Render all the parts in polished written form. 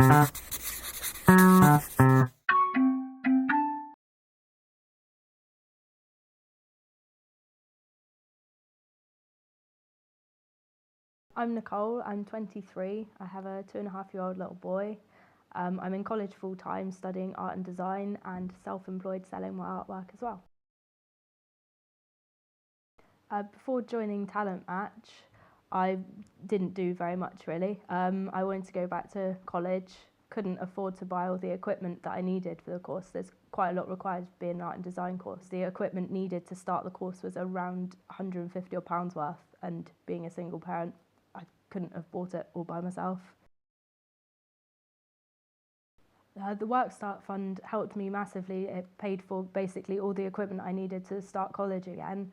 I'm Nicole, I'm 23, I have a 2.5-year-old little boy. I'm in college full-time studying art and design and self-employed selling my artwork as well. Before joining Talent Match, I didn't do very much really. I wanted to go back to college, couldn't afford to buy all the equipment that I needed for the course. There's quite a lot required to be an art and design course. The equipment needed to start the course was around £150 worth, and being a single parent, I couldn't have bought it all by myself. The Work Start Fund helped me massively. It paid for basically all the equipment I needed to start college again,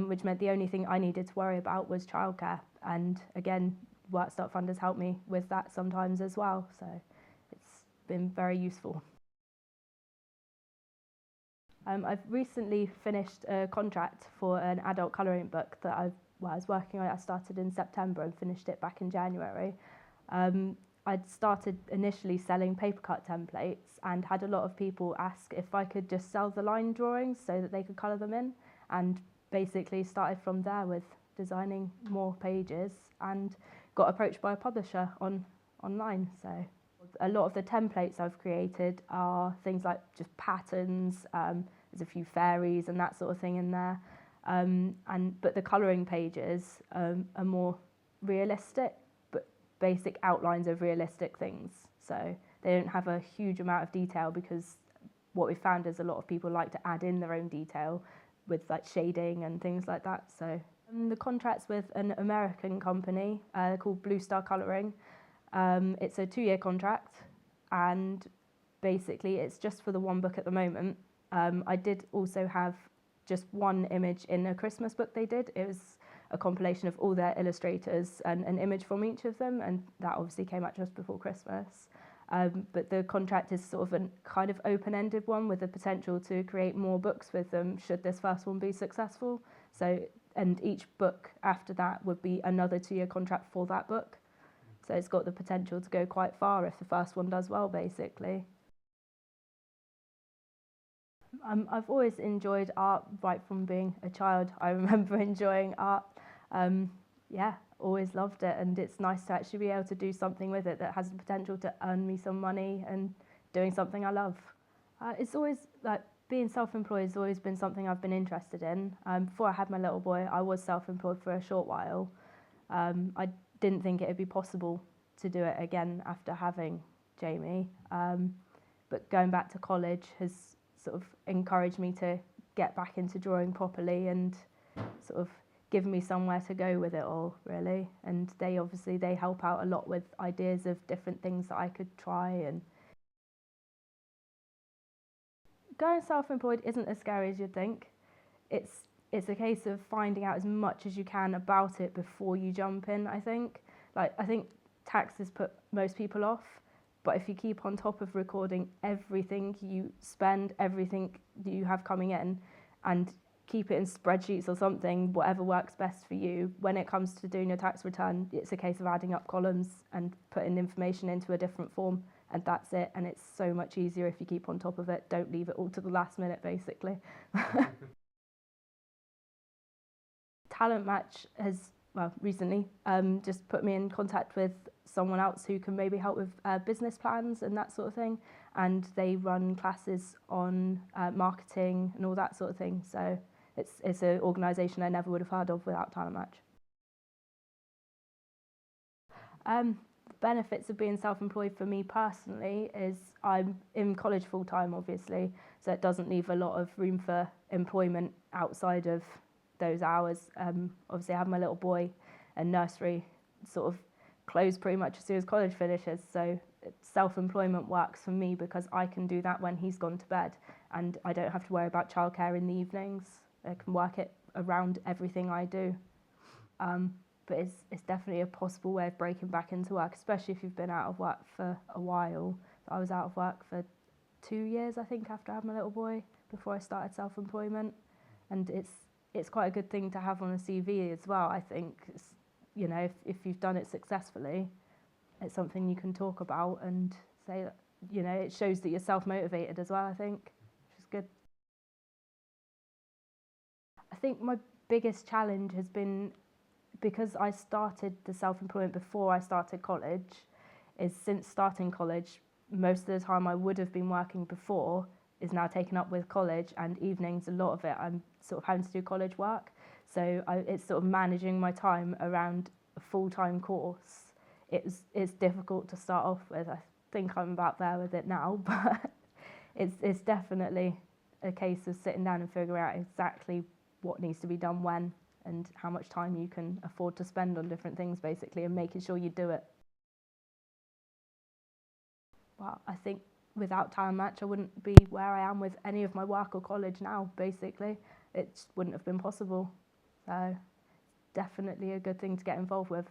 which meant the only thing I needed to worry about was childcare. And again, Work Start Fund has helped me with that sometimes as well. So it's been very useful. I've recently finished a contract for an adult colouring book that I was working on. I started in September and finished it back in January. I'd started initially selling paper cut templates and had a lot of people ask if I could just sell the line drawings so that they could colour them in, and basically started from there with designing more pages and got approached by a publisher online. So a lot of the templates I've created are things like just patterns, there's a few fairies and that sort of thing in there, but the colouring pages are more realistic, basic outlines of realistic things. So they don't have a huge amount of detail, because what we found is a lot of people like to add in their own detail with like shading and things like that. So the contract's with an American company called Blue Star Colouring. It's a 2-year contract, and basically it's just for the one book at the moment. I did also have just one image in a Christmas book they did. It was a compilation of all their illustrators and an image from each of them, and that obviously came out just before Christmas. But the contract is sort of a kind of open-ended one with the potential to create more books with them should this first one be successful. So, and each book after that would be another 2-year contract for that book. So it's got the potential to go quite far if the first one does well, basically. I've always enjoyed art right from being a child. I remember enjoying art. Yeah, always loved it, and it's nice to actually be able to do something with it that has the potential to earn me some money and doing something I love. It's always like being self-employed has always been something I've been interested in. Before I had my little boy, I was self-employed for a short while. I didn't think it would be possible to do it again after having Jamie, but going back to college has sort of encouraged me to get back into drawing properly and sort of given me somewhere to go with it all, really. And they help out a lot with ideas of different things that I could try. And going self-employed isn't as scary as you'd think. It's a case of finding out as much as you can about it before you jump in, I think. I think taxes put most people off, but if you keep on top of recording everything you spend, everything that you have coming in, and keep it in spreadsheets or something, whatever works best for you, when it comes to doing your tax return, it's a case of adding up columns and putting information into a different form, and that's it. And it's so much easier if you keep on top of it. Don't leave it all to the last minute, basically. Talent Match has, well, recently just put me in contact with someone else who can maybe help with business plans and that sort of thing, and they run classes on marketing and all that sort of thing. So it's an organisation I never would have heard of without Talent Match. The benefits of being self-employed for me personally is I'm in college full-time, obviously, so it doesn't leave a lot of room for employment outside of those hours. Obviously I have my little boy, and nursery sort of closed pretty much as soon as college finishes, so self-employment works for me because I can do that when he's gone to bed, and I don't have to worry about childcare in the evenings. I can work it around everything I do. But it's definitely a possible way of breaking back into work, especially if you've been out of work for a while. I was out of work for 2 years, I think, after I had my little boy, before I started self-employment, and it's quite a good thing to have on a CV as well, I think. You know, if you've done it successfully. it's something you can talk about and say that, you know, it shows that you're self-motivated as well, I think, which is good. I think my biggest challenge has been, because I started the self-employment before I started college, is since starting college, most of the time I would have been working before is now taken up with college, and evenings, a lot of it, I'm sort of having to do college work. So it's sort of managing my time around a full-time course. It's difficult to start off with. I think I'm about there with it now, but it's definitely a case of sitting down and figuring out exactly what needs to be done when, and how much time you can afford to spend on different things, basically, and making sure you do it. Well, I think without Talent Match, I wouldn't be where I am with any of my work or college now, basically. It just wouldn't have been possible. So, definitely a good thing to get involved with.